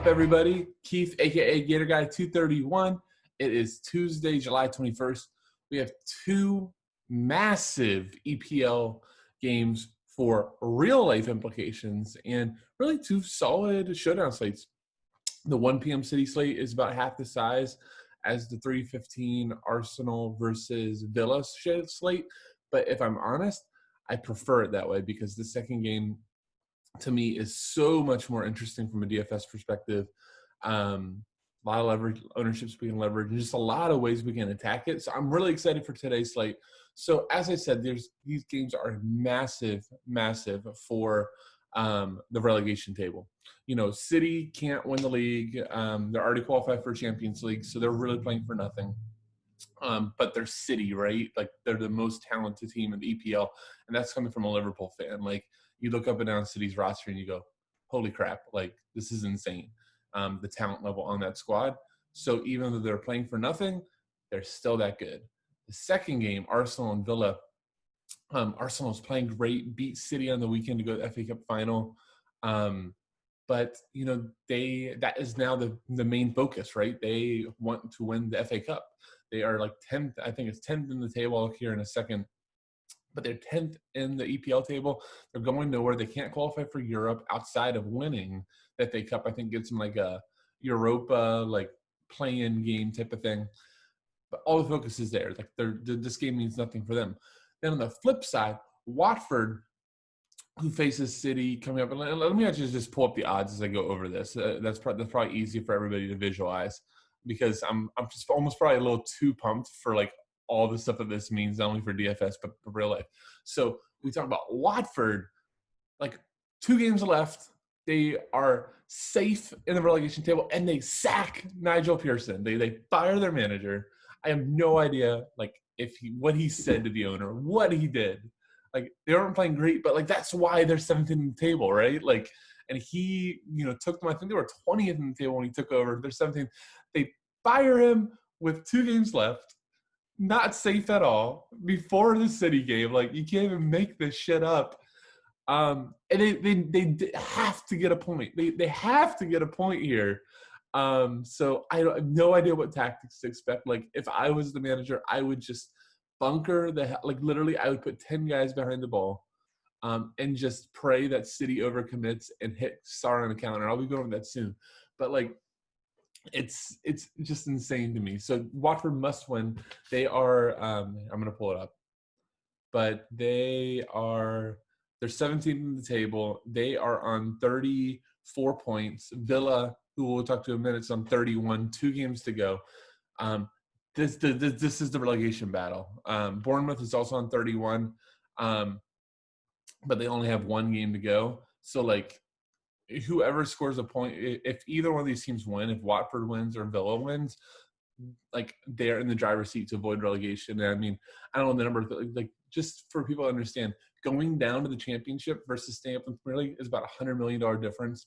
up, everybody? Keith, aka Gator Guy 231. It is Tuesday, July 21st. We have two massive EPL games for real life implications and really two solid showdown slates. The 1 p.m. City slate is about half the size as the 3:15 Arsenal versus Villa slate. But if I'm honest, I prefer it that way because the second game to me is so much more interesting from a DFS perspective. A lot of leverage, ownerships we can leverage, and just a lot of ways we can attack it. So I'm really excited for today's slate. So as I said, these games are massive for the relegation table. You know, City can't win the league. They're already qualified for Champions League, so they're really playing for nothing. But they're City, right? Like, they're the most talented team in the EPL, and that's coming from a Liverpool fan. Like, you look up and down City's roster and you go, holy crap, like, this is insane, the talent level on that squad. So even though they're playing for nothing, they're still that good. The second game, Arsenal and Villa. Arsenal's playing great, beat City on the weekend to go to the FA Cup final. But, you know, that is now the main focus, right? They want to win the FA Cup. They are like 10th, I think it's 10th in the table. I'll look here in a second. But they're 10th in the EPL table. They're going nowhere. They can't qualify for Europe outside of winning the FA Cup. I think gets them like a Europa, like, play-in game type of thing. But all the focus is there. Like, this game means nothing for them. Then on the flip side, Watford, who faces City coming up. And let me actually just pull up the odds as I go over this. That's probably easy for everybody to visualize because I'm just almost probably a little too pumped for like all the stuff that this means, not only for DFS, but for real life. So we talk about Watford, like 2 games left. They are safe in the relegation table, and they sack Nigel Pearson. They fire their manager. I have no idea, like, what he said to the owner, what he did. Like, they aren't playing great, but, like, that's why they're 17th in the table, right? Like, and he, you know, took them, I think they were 20th in the table when he took over. They're 17th. They fire him with 2 games left. Not safe at all before the City game. Like, you can't even make this shit up. And they have to get a point. They have to get a point here. So I have no idea what tactics to expect. Like, if I was the manager, I would just bunker literally I would put 10 guys behind the ball, and just pray that City overcommits and hit Sarr on the counter. I'll be going over that soon. But, like, it's just insane to me. So Watford must win. They are I'm going to pull it up. But they're 17th in the table. They are on 34 points. Villa, who we'll talk to in a minute, is on 31, 2 games to go. This is the relegation battle. Bournemouth is also on 31, but they only have 1 game to go. So, like, whoever scores a point, if either one of these teams win, if Watford wins or Villa wins, like, they're in the driver's seat to avoid relegation. And I mean, I don't know the number, like, just for people to understand, going down to the Championship versus staying up in the Premier League is about $100 million difference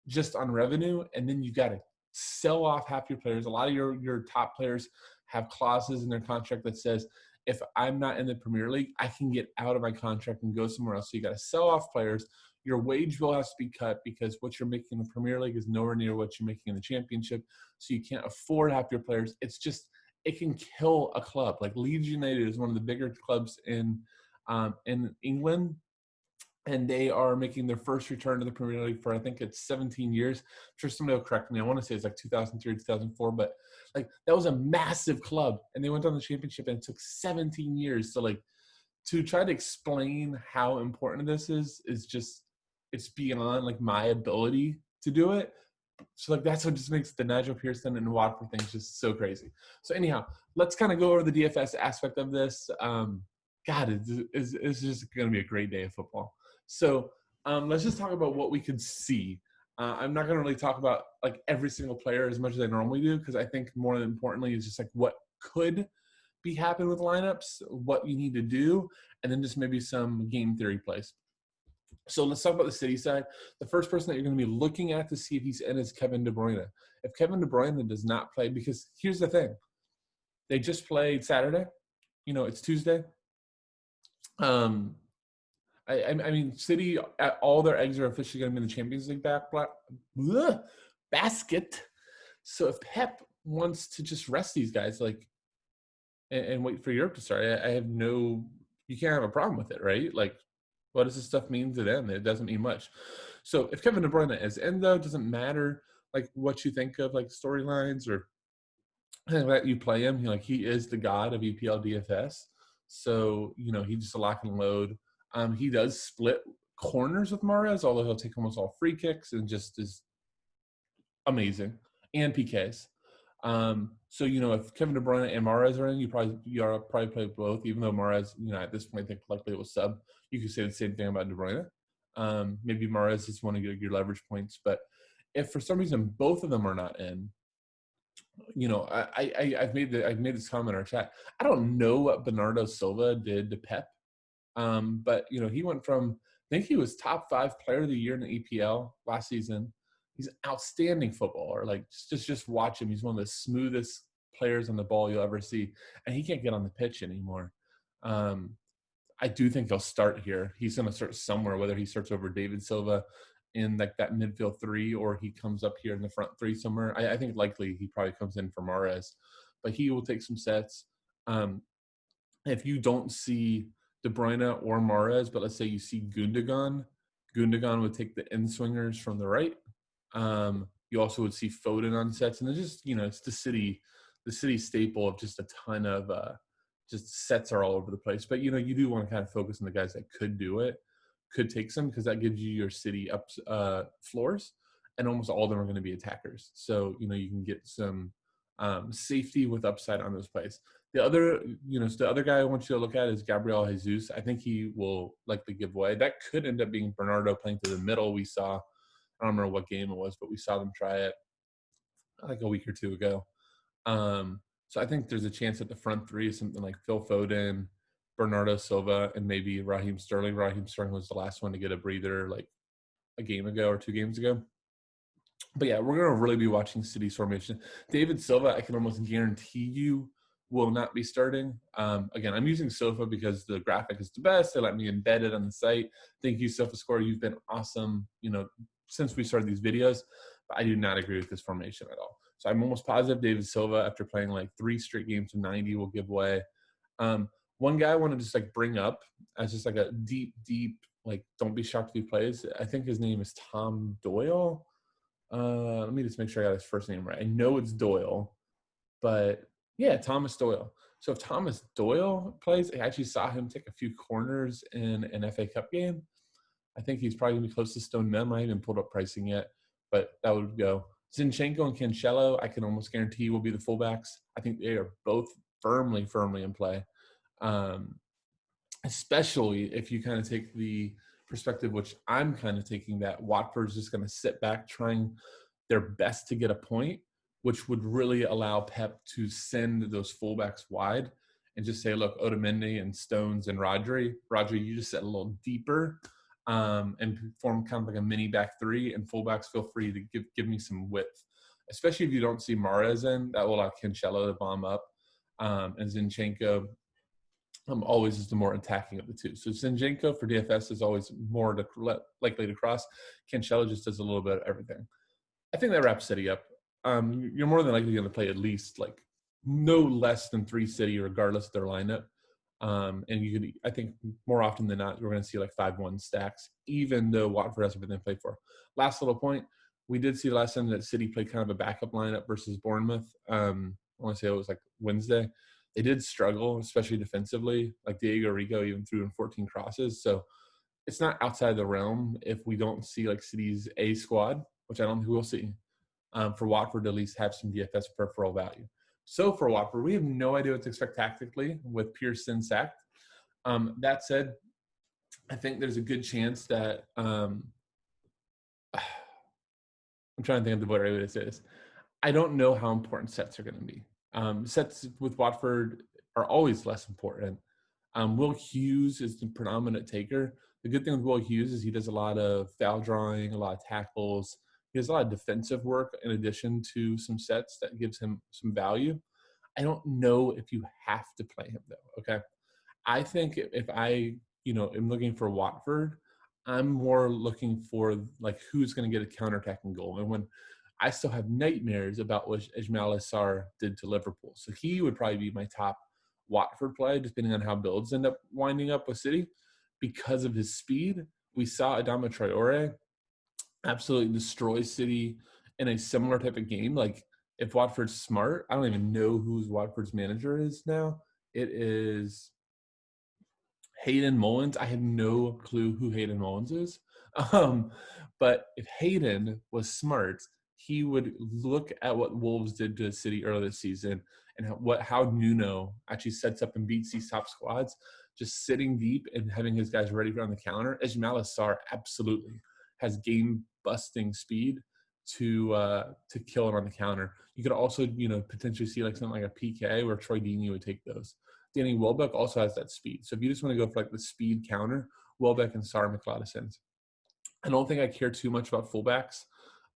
just on revenue. And then you got to sell off half your players. A lot of your top players have clauses in their contract that says, if I'm not in the Premier League, I can get out of my contract and go somewhere else. So you got to sell off players. Your wage bill has to be cut because what you're making in the Premier League is nowhere near what you're making in the Championship. So you can't afford half your players. It's just, it can kill a club. Like, Leeds United is one of the bigger clubs in England, and they are making their first return to the Premier League for, I think it's 17 years. I'm sure somebody will correct me. I want to say it's like 2003, 2004, but, like, that was a massive club, and they went on the Championship, and it took 17 years. So, like, to try to explain how important this is just, it's beyond, like, my ability to do it. So, like, that's what just makes the Nigel Pearson and Watford thing just so crazy. So anyhow, let's kind of go over the DFS aspect of this. God, it's just going to be a great day of football. So let's just talk about what we could see. I'm not going to really talk about, like, every single player as much as I normally do, because I think more importantly is just, like, what could be happening with lineups, what you need to do, and then just maybe some game theory plays. So let's talk about the City side. The first person that you're going to be looking at to see if he's in is Kevin De Bruyne. If Kevin De Bruyne does not play, because here's the thing. They just played Saturday. You know, it's Tuesday. I mean, City, all their eggs are officially going to be in the Champions League basket. So if Pep wants to just rest these guys, like, and wait for Europe to start, I have no, you can't have a problem with it, right? Like, what does this stuff mean to them? It doesn't mean much. So if Kevin De Bruyne is in, though, it doesn't matter like what you think of like storylines or that you play him. He is the god of EPL DFS. So he just a lock and load. He does split corners with Mahrez, although he'll take almost all free kicks and just is amazing, and PKs. So if Kevin De Bruyne and Mahrez are in, you probably play both. Even though Mahrez, at this point, I think likely it was sub. You could say the same thing about De Bruyne. Maybe Mahrez is one of your leverage points, but if for some reason both of them are not in, I've made this comment in our chat. I don't know what Bernardo Silva did to Pep, but he went from, I think he was top 5 player of the year in the EPL last season. He's an outstanding footballer. Like just watch him. He's one of the smoothest players on the ball you'll ever see, and he can't get on the pitch anymore. I do think he'll start here. He's going to start somewhere, whether he starts over David Silva in like that midfield 3 or he comes up here in the front 3 somewhere. I think likely he probably comes in for Mahrez, but he will take some sets. If you don't see De Bruyne or Mahrez, but let's say you see Gundogan would take the in swingers from the right. You also would see Foden on sets, and it's just it's the city staple of just a ton of just sets are all over the place. But you do want to kind of focus on the guys that could do it, could take some, because that gives you your city up floors, and almost all of them are going to be attackers. So you can get some safety with upside on those plays. The other guy I want you to look at is Gabriel Jesus. I think he will likely give way. That could end up being Bernardo playing to the middle. We saw, I don't remember what game it was, but we saw them try it like a week or two ago. So I think there's a chance that the front 3 is something like Phil Foden, Bernardo Silva, and maybe Raheem Sterling. Raheem Sterling was the last one to get a breather like a game ago or 2 games ago. But yeah, we're going to really be watching City's formation. David Silva, I can almost guarantee you, will not be starting. Again, I'm using Sofa because the graphic is the best. They let me embed it on the site. Thank you, SofaScore. You've been awesome, since we started these videos. But I do not agree with this formation at all. So I'm almost positive David Silva, after playing like 3 straight games of 90, will give way. One guy I want to just like bring up as just like a deep, like, don't be shocked if he plays. I think his name is Tom Doyle. Let me just make sure I got his first name right. I know it's Doyle, but yeah, Thomas Doyle. So if Thomas Doyle plays, I actually saw him take a few corners in an FA Cup game. I think he's probably going to be close to Stone Mem. I haven't pulled up pricing yet, but that would go. Zinchenko and Cancelo, I can almost guarantee will be the fullbacks. I think they are both firmly in play, especially if you kind of take the perspective, which I'm kind of taking, that Watford's just going to sit back trying their best to get a point, which would really allow Pep to send those fullbacks wide and just say, look, Otamendi and Stones and Rodri, you just sit a little deeper and form kind of like a mini back 3, and fullbacks feel free to give me some width, especially if you don't see Mahrez in. That will allow Cancelo to bomb up, and Zinchenko always is the more attacking of the two. So Zinchenko for DFS is always more likely to cross. Cancelo just does a little bit of everything. I think that wraps City up. You're more than likely going to play at least like no less than 3 City, regardless of their lineup. And you could, I think, more often than not, we're going to see like 5-1 stacks, even though Watford has everything to play for. Last little point, we did see last time that City played kind of a backup lineup versus Bournemouth. I want to say it was like Wednesday. They did struggle, especially defensively. Like Diego Rico even threw in 14 crosses. So it's not outside the realm if we don't see like City's A squad, which I don't think we'll see, for Watford to at least have some DFS peripheral value. So for Watford, we have no idea what to expect tactically with Pearson sacked. That said, I think there's a good chance that I'm trying to think of the right way to say this. I don't know how important sets are going to be. Sets with Watford are always less important. Will Hughes is the predominant taker. The good thing with Will Hughes is he does a lot of foul drawing, a lot of tackles. He does a lot of defensive work in addition to some sets that gives him some value. I don't know if you have to play him, though, okay? I think if I, am looking for Watford, I'm more looking for, like, who's going to get a counterattacking goal. And when I still have nightmares about what Ismail Assar did to Liverpool. So he would probably be my top Watford play, depending on how builds end up winding up with City. Because of his speed, we saw Adama Traore absolutely destroy City in a similar type of game. Like, if Watford's smart, I don't even know who's Watford's manager is now. It is Hayden Mullins. I have no clue who Hayden Mullins is. But if Hayden was smart, he would look at what Wolves did to City earlier this season and how Nuno actually sets up and beats these top squads, just sitting deep and having his guys ready on the counter. Ismail Assar absolutely has game-busting speed to kill it on the counter. You could also, potentially see like something like a PK where Troy Deeney would take those. Danny Welbeck also has that speed. So if you just want to go for like the speed counter, Welbeck and Sarr make a lot of sense. I don't think I care too much about fullbacks,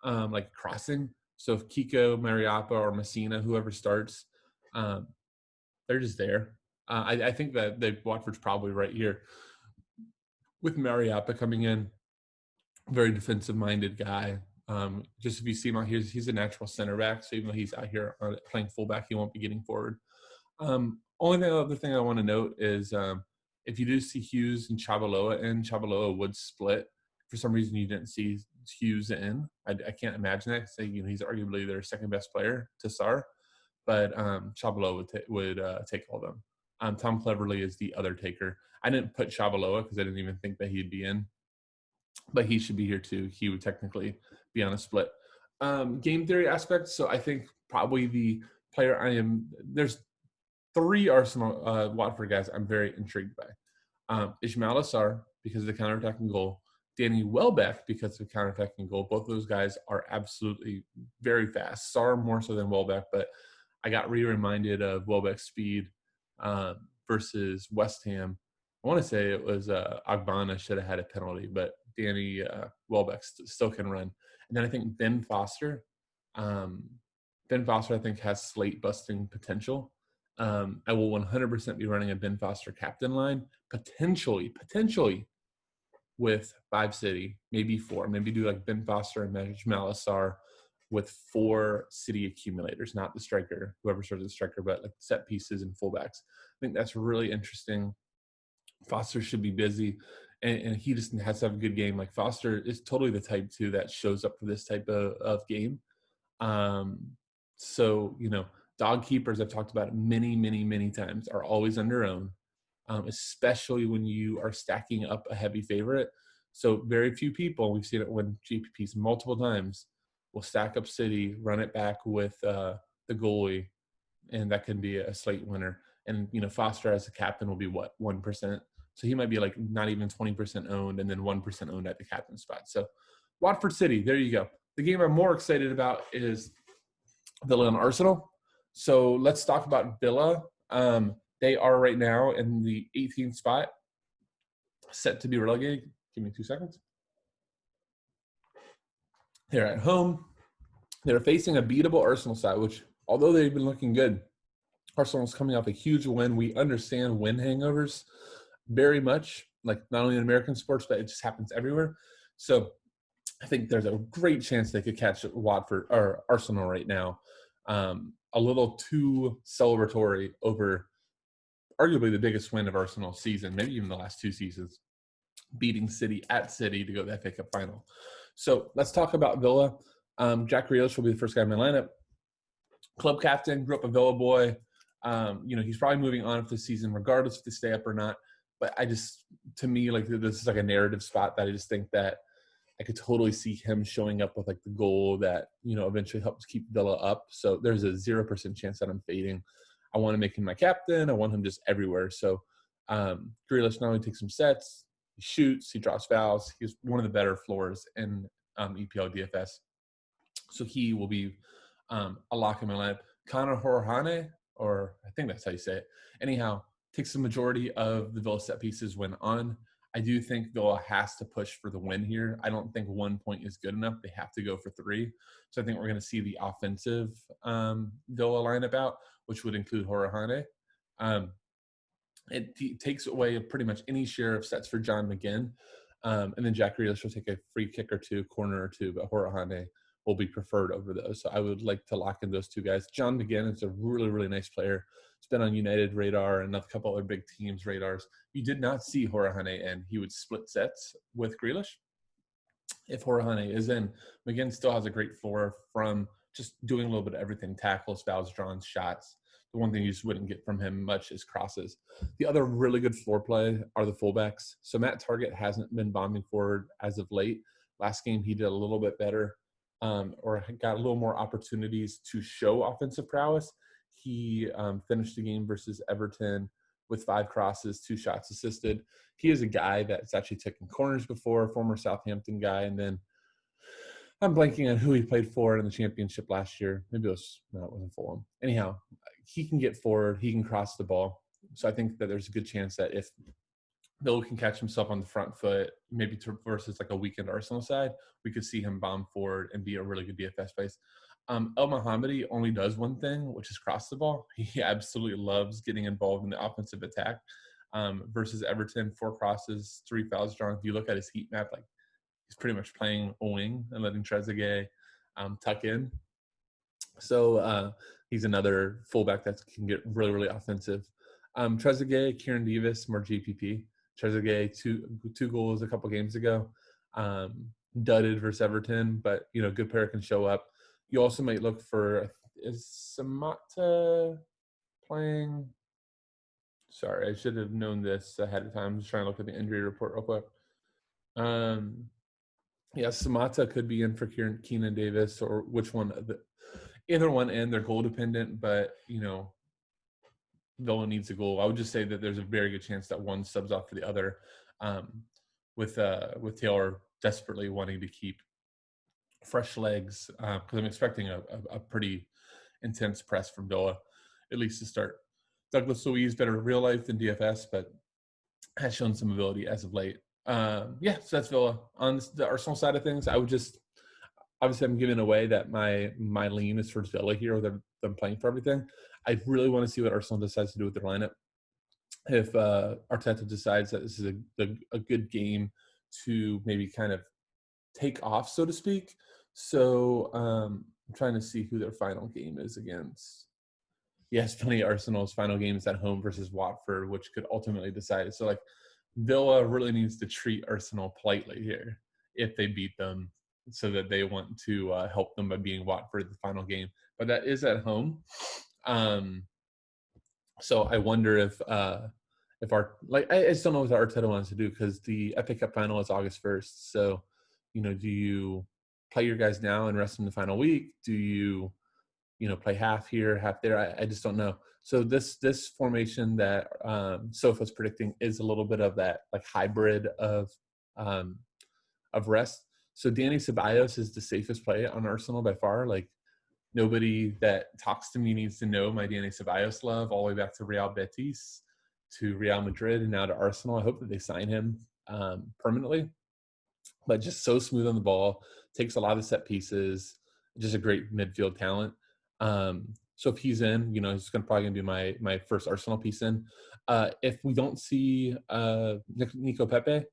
like crossing. So if Kiko, Mariappa, or Messina, whoever starts, they're just there. I think that Watford's probably right here with Mariappa coming in, very defensive-minded guy. Just if you see him out here, he's a natural center back. So even though he's out here playing fullback, he won't be getting forward. Only other thing I want to note is if you do see Hughes and Chabaloa would split. For some reason, you didn't see Hughes in. I can't imagine that. So, he's arguably their second best player to Sarr, but Chabaloa would take all of them. Tom Cleverley is the other taker. I didn't put Chabaloa because I didn't even think that he'd be in, but he should be here too. He would technically be on a split. Game theory aspects. So I think probably the player there's 3 Arsenal Watford guys I'm very intrigued by. Ismail Assar because of the counterattacking goal. Danny Welbeck because of the counterattacking goal. Both of those guys are absolutely very fast. Sarr more so than Welbeck, but I got reminded of Welbeck's speed versus West Ham. I want to say it was Agbana should have had a penalty, but Danny Welbeck still can run. And then I think Ben Foster. Ben Foster, I think, has slate busting potential. I will 100% be running a Ben Foster captain line, potentially with 5 City, maybe 4. Maybe do like Ben Foster and Ismail Assar with 4 City accumulators, not the striker, whoever starts the striker, but like set pieces and fullbacks. I think that's really interesting. Foster should be busy, and he just has to have a good game. Like, Foster is totally the type too that shows up for this type of game. So, dog keepers, I've talked about it many times, are always under own, especially when you are stacking up a heavy favorite. So very few people, we've seen it win GPPs multiple times, will stack up City, run it back with the goalie, and that can be a slate winner. And, Foster as a captain will be 1%. So he might be like not even 20% owned and then 1% owned at the captain spot. So Watford City, there you go. The game I'm more excited about is Villa and Arsenal. So let's talk about Villa. They are right now in the 18th spot, set to be relegated. Give me 2 seconds. They're at home. They're facing a beatable Arsenal side, which, although they've been looking good, Arsenal's coming off a huge win. We understand win hangovers very much, like not only in American sports, but it just happens everywhere. So I think there's a great chance they could catch Watford or Arsenal right now. A little too celebratory over arguably the biggest win of Arsenal's season, maybe even the last 2 seasons, beating City at City to go to the FA Cup final. So let's talk about Villa. Jack Grealish will be the first guy in my lineup. Club captain, grew up a Villa boy. He's probably moving on for the season, regardless if they stay up or not. But to me, like, this is like a narrative spot that I just think that I could totally see him showing up with like the goal that, eventually helps keep Villa up. So there's a 0% chance that I'm fading. I want to make him my captain. I want him just everywhere. So Grealish not only takes some sets, he shoots, he drops fouls. He's one of the better floors in EPL DFS. So he will be a lock in my lineup. Conor Horhane, or I think that's how you say it. Anyhow, takes the majority of the Villa set pieces when on. I do think Villa has to push for the win here. I don't think 1 point is good enough. They have to go for 3. So I think we're going to see the offensive Villa lineup out, which would include Horhane. It takes away pretty much any share of sets for John McGinn. And then Jack Grealish will take a free kick or 2, corner or 2, but Horhane will be preferred over those. So I would like to lock in those two guys. John McGinn is a really, really nice player. It's been on United radar and a couple other big teams' radars. You did not see Horahane in. He would split sets with Grealish. If Horahane is in, McGinn still has a great floor from just doing a little bit of everything: tackles, fouls, drawn, shots. The one thing you just wouldn't get from him much is crosses. The other really good floor play are the fullbacks. So Matt Target hasn't been bombing forward as of late. Last game he did a little bit better, or got a little more opportunities to show offensive prowess. He finished the game versus Everton with 5 crosses, 2 shots assisted. He is a guy that's actually taken corners before, former Southampton guy, and then I'm blanking on who he played for in the championship last year. Maybe it wasn't Fulham. Anyhow, he can get forward, he can cross the ball. So I think that there's a good chance that if Bill can catch himself on the front foot, maybe versus like a weakened Arsenal side, we could see him bomb forward and be a really good DFS place. El Mohammadi only does one thing, which is cross the ball. He absolutely loves getting involved in the offensive attack. Versus Everton, 4 crosses, 3 fouls drawn. If you look at his heat map, like he's pretty much playing a wing and letting Trezeguet tuck in. So he's another fullback that can get really, really offensive. Trezeguet, Kieran Davis, more GPP. Trezeguet, two goals a couple games ago. Dudded versus Everton, but good player can show up. You also might look for, is Samata playing? Sorry, I should have known this ahead of time. I'm just trying to look at the injury report real quick. Yeah, Samata could be in for Keenan Davis, or which one? Either one, and they're goal dependent, but Villa needs a goal. I would just say that there's a very good chance that one subs off for the other, with Taylor desperately wanting to keep fresh legs, because I'm expecting a pretty intense press from Villa, at least to start. Douglas Luiz, better real life than DFS, but has shown some ability as of late. So that's Villa. On the Arsenal side of things, I would just, obviously I'm giving away that my lean is towards Villa here, with them playing for everything. I really want to see what Arsenal decides to do with their lineup. If Arteta decides that this is a good game to maybe kind of take off, so to speak. So I'm trying to see who their final game is against. Yes, funny, Arsenal's final game is at home versus Watford, which could ultimately decide it. So like Villa really needs to treat Arsenal politely here if they beat them, so that they want to help them by beating Watford the final game. But that is at home. So I wonder if I just don't know what Arteta wants to do, because the FA Cup final is August 1st. So, do you play your guys now and rest in the final week? Do you, play half here, half there? I just don't know. So this formation that Sofa's predicting is a little bit of that like hybrid of rest. So Danny Ceballos is the safest play on Arsenal by far. Like, nobody that talks to me needs to know my Danny Ceballos love, all the way back to Real Betis, to Real Madrid, and now to Arsenal. I hope that they sign him permanently. But just so smooth on the ball, takes a lot of set pieces, just a great midfield talent. So if he's in, he's probably going to be my first Arsenal piece in. If we don't see Nico Pepe,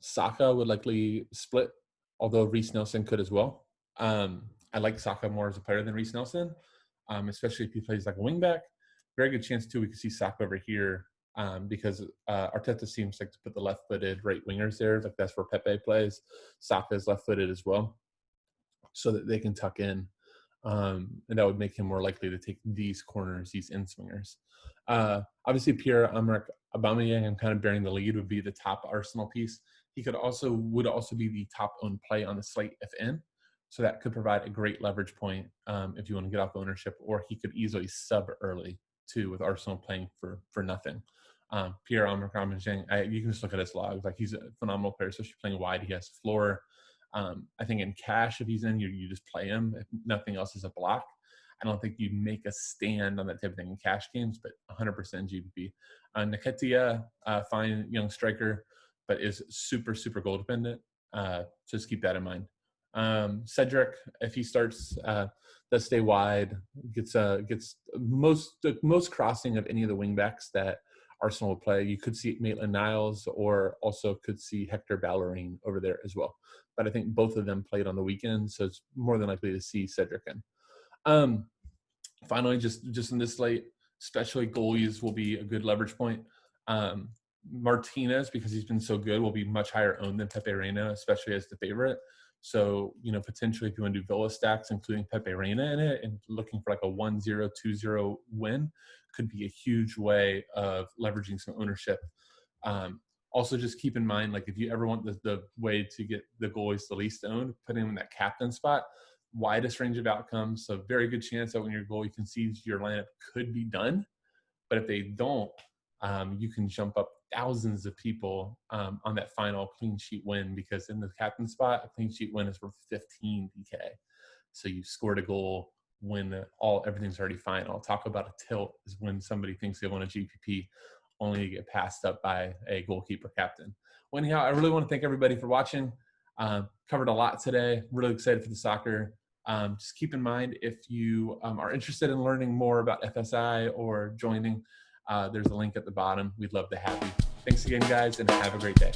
Saka would likely split, although Reece Nelson could as well. I like Saka more as a player than Reece Nelson, especially if he plays like a wingback. Very good chance, too, we could see Saka over here, because Arteta seems like to put the left-footed right wingers there. Like, that's where Pepe plays. Saka is left-footed as well, so that they can tuck in. And that would make him more likely to take these corners, these in-swingers. Obviously, Pierre-Emerick Aubameyang, I'm kind of bearing the lead, would be the top Arsenal piece. He would also be the top owned play on the slate if in. So that could provide a great leverage point if you want to get off ownership, or he could easily sub early too, with Arsenal playing for nothing. Pierre-Emerick Aubameyang, you can just look at his logs. Like, he's a phenomenal player, especially playing wide. He has floor. I think in cash, if he's in, you just play him. If nothing else is a block. I don't think you make a stand on that type of thing in cash games, but 100% GPP. Nketiah, fine young striker, but is super, super goal dependent. Just keep that in mind. Cedric, if he starts, does stay wide, gets most crossing of any of the wingbacks that Arsenal would play. You could see Maitland-Niles, or also could see Hector Bellerin over there as well. But I think both of them played on the weekend, so it's more than likely to see Cedric in. Finally, just in this slate, especially goalies will be a good leverage point. Martinez, because he's been so good, will be much higher owned than Pepe Reina, especially as the favorite. So, potentially if you want to do Villa stacks, including Pepe Reina in it, and looking for like a 1-0, 2-0 win, could be a huge way of leveraging some ownership. Also, just keep in mind, like if you ever want the way to get the goalies the least owned, put him in that captain spot, widest range of outcomes. So very good chance that when your goalie concedes, your lineup could be done. But if they don't, you can jump up thousands of people on that final clean sheet win, because in the captain spot, a clean sheet win is worth 15 DK. So you scored a goal when everything's already fine. I'll talk about a tilt is when somebody thinks they won a GPP only to get passed up by a goalkeeper captain. Well, anyhow, I really want to thank everybody for watching. Covered a lot today. Really excited for the soccer. Just keep in mind, if you are interested in learning more about FSI or joining, there's a link at the bottom. We'd love to have you. Thanks again, guys, and have a great day.